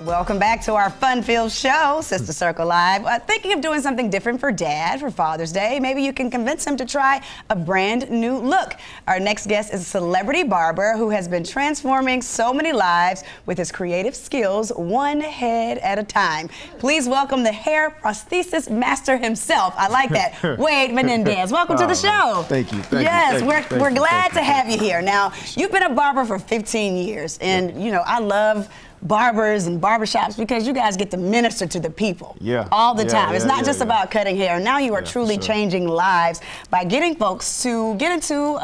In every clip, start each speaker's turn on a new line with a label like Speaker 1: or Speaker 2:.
Speaker 1: Welcome back to our fun-filled show, Sister Circle Live. Thinking of doing something different for Dad for Father's Day? Maybe you can convince him to try a brand new look. Our next guest is a celebrity barber who has been transforming so many lives with his creative skills, one head at a time. Please welcome the hair prosthesis master himself. I like that, Wade Menendez. Welcome to the show.
Speaker 2: Thank you.
Speaker 1: We're glad to have you here. Now, you've been a barber for 15 years, and you know I love barbers and barbershops because you guys get to minister to the people all the time. It's not just about cutting hair. Now you are truly changing lives by getting folks to get into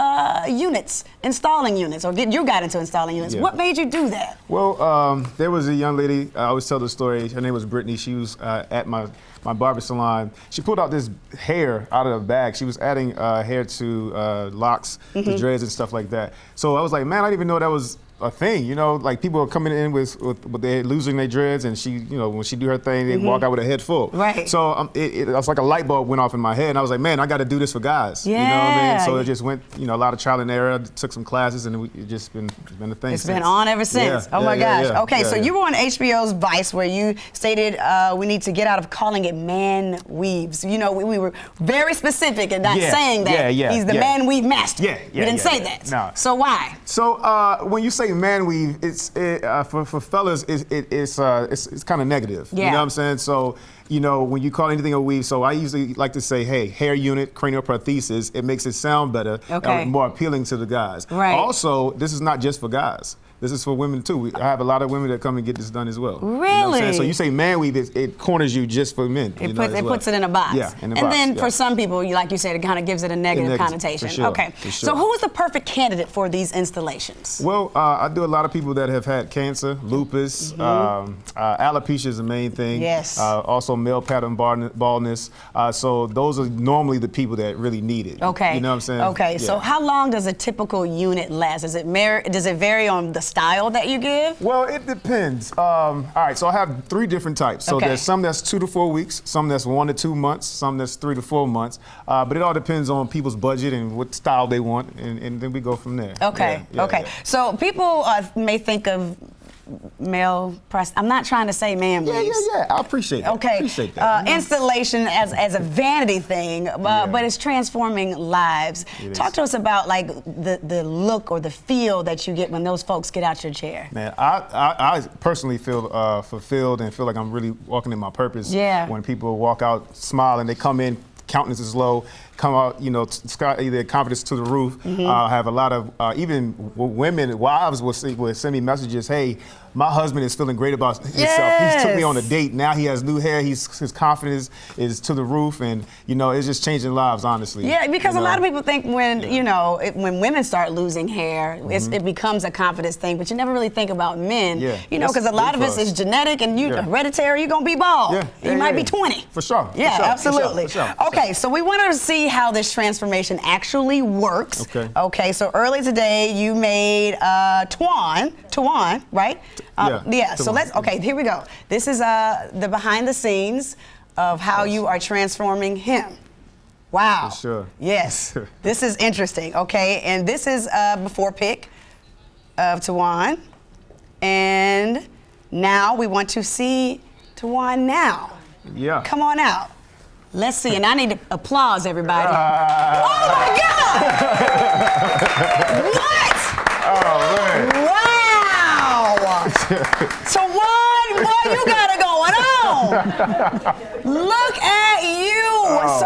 Speaker 1: units, installing units, or you got into installing units. What made you do that?
Speaker 2: Well, there was a young lady, I always tell the story, her name was Brittany. She was at my barber salon. She pulled out this hair out of the bag. She was adding hair to locks, to dreads and stuff like that. So I was like, man, I didn't even know that was a thing, you know, like people are coming in with they're losing their dreads, and she, you know, when she do her thing, they walk out with a head full.
Speaker 1: Right.
Speaker 2: So it was like a light bulb went off in my head, and I was like, man, I got to do this for guys. You know what I mean? So it just went, you know, a lot of trial and error. Took some classes, and it's just been a thing.
Speaker 1: It's been on ever since. Oh my gosh. Okay, so you were on HBO's Vice, where you stated we need to get out of calling it man weaves. You know, we were very specific in not saying that he's the man weave master. We didn't say that.
Speaker 2: No.
Speaker 1: So why?
Speaker 2: So when you say man weave, for fellas, it's kind of negative. You know what I'm saying? So, you know, when you call anything a weave, so I usually like to say, hey, hair unit, cranial prosthesis, it makes it sound better, more appealing to the guys.
Speaker 1: Right.
Speaker 2: Also, this is not just for guys. This is for women too. I have a lot of women that come and get this done as well.
Speaker 1: Really?
Speaker 2: You know what I'm saying? So you say man weave, it corners you just for men.
Speaker 1: It puts it in a box.
Speaker 2: Yeah, in a box.
Speaker 1: And then for some people, like you said, it kind of gives it a negative connotation.
Speaker 2: For sure,
Speaker 1: okay.
Speaker 2: for sure.
Speaker 1: So who is the perfect candidate for these installations?
Speaker 2: Well, I do a lot of people that have had cancer, lupus, alopecia is the main thing.
Speaker 1: Yes.
Speaker 2: Also male pattern baldness. So those are normally the people that really need it.
Speaker 1: Okay.
Speaker 2: You know what I'm saying?
Speaker 1: Okay. So how long does a typical unit last? Does it vary on the style that you give?
Speaker 2: Well, it depends. All right, so I have 3 different types. So there's some that's 2 to 4 weeks, some that's 1 to 2 months, some that's 3 to 4 months. But it all depends on people's budget and what style they want, and then we go from there.
Speaker 1: Okay. So people may think of male prosthesis. I'm not trying to say man weaves.
Speaker 2: I appreciate that.
Speaker 1: Okay.
Speaker 2: Appreciate that.
Speaker 1: Installation as a vanity thing, but it's transforming lives. Talk to us about like the look or the feel that you get when those folks get out your chair.
Speaker 2: Man, I personally feel fulfilled and feel like I'm really walking in my purpose. When people walk out smiling, they come in, countenance is low, come out, you know, their confidence to the roof. Have a lot of, even women, wives will send me messages, hey, my husband is feeling great about himself. He took me on a date. Now he has new hair. His confidence is to the roof, and you know, it's just changing lives, honestly. Yeah,
Speaker 1: because a lot of people think when you know when women start losing hair, it becomes a confidence thing. But you never really think about men. You know, because a lot of it is genetic and hereditary. You're gonna be bald. You might be 20.
Speaker 2: For sure.
Speaker 1: Yeah,
Speaker 2: for sure,
Speaker 1: absolutely.
Speaker 2: For sure.
Speaker 1: Okay, so we wanted to see how this transformation actually works. Okay. So early today you made Tawan, right? So here we go. This is the behind the scenes of how you are transforming him. Wow.
Speaker 2: For sure.
Speaker 1: Yes. This is interesting. Okay, and this is before pic of Tawan, and now we want to see Tawan now.
Speaker 2: Yeah.
Speaker 1: Come on out. Let's see, and I need applause, everybody. Oh my God! What?
Speaker 2: Oh man.
Speaker 1: Wow! So what you got it going on? Look at you!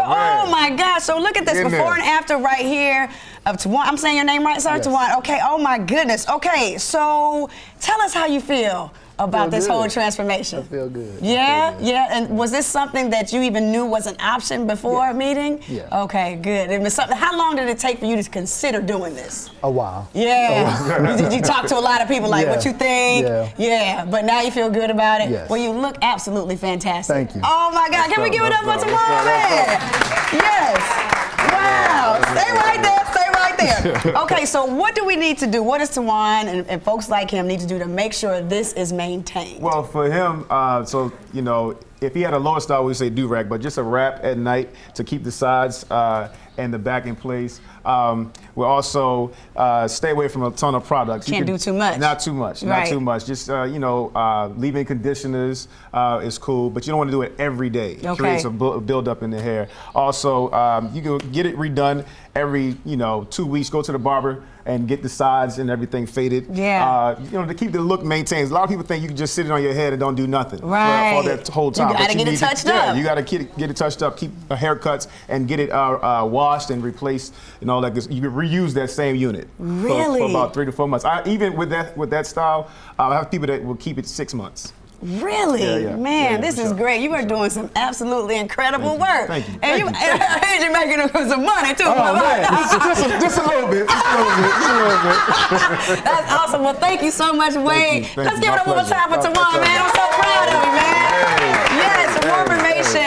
Speaker 1: Oh my gosh! So look at this before and after right here of Tawan. I'm saying your name right, sir? Tawan. Okay. Oh my goodness. Okay. So tell us how you feel about this whole transformation.
Speaker 3: I feel good.
Speaker 1: Yeah? Yeah. And was this something that you even knew was an option before meeting?
Speaker 3: Yeah.
Speaker 1: Okay, good. It was something. How long did it take for you to consider doing this?
Speaker 3: A while.
Speaker 1: Yeah. You talk to a lot of people like, what you think? Yeah. But now you feel good about it?
Speaker 3: Yes.
Speaker 1: Well, you look absolutely fantastic.
Speaker 3: Thank you.
Speaker 1: Oh my God. Can we give it up for Tawan, man? Yes. Wow. Stay right there. Okay, so what do we need to do? What does Tawan and folks like him need to do to make sure this is maintained?
Speaker 2: Well, for him, so you know, if he had a lower style, we'd say do-rag, but just a wrap at night to keep the sides and the back in place. We'll also stay away from a ton of products.
Speaker 1: Can't do too much.
Speaker 2: Not too much.
Speaker 1: Right.
Speaker 2: Not too much. Just leave-in conditioners is cool, but you don't want to do it every day. It
Speaker 1: Okay.
Speaker 2: creates a build-up in the hair. Also, you can get it redone every 2 weeks. Go to the barber and get the sides and everything faded.
Speaker 1: Yeah.
Speaker 2: To keep the look maintained. A lot of people think you can just sit it on your head and don't do nothing
Speaker 1: right.
Speaker 2: for that whole time.
Speaker 1: You gotta get it touched up.
Speaker 2: Yeah, you gotta get it touched up. Keep haircuts and get it washed and replaced and all that. You can reuse that same unit for about 3 to 4 months. Even with that style, I have people that will keep it 6 months.
Speaker 1: Really?
Speaker 2: Yeah.
Speaker 1: Man, this is great. You are doing some absolutely incredible work.
Speaker 2: Thank you.
Speaker 1: And I heard you making some money too.
Speaker 2: Oh, man. Just a little bit.
Speaker 1: That's awesome. Well, thank you so much, Wade.
Speaker 2: Thank
Speaker 1: Let's
Speaker 2: you.
Speaker 1: give it up one more time for Tawan, man. I'm so proud of you, man. Yes, for more information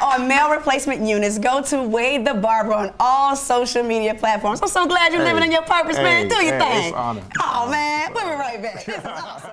Speaker 1: on male replacement units, go to Wade the Barber on all social media platforms. I'm so glad you're living in your purpose, man. Do your thing.
Speaker 2: It's an honor.
Speaker 1: Oh, man. We'll be right back. This is awesome.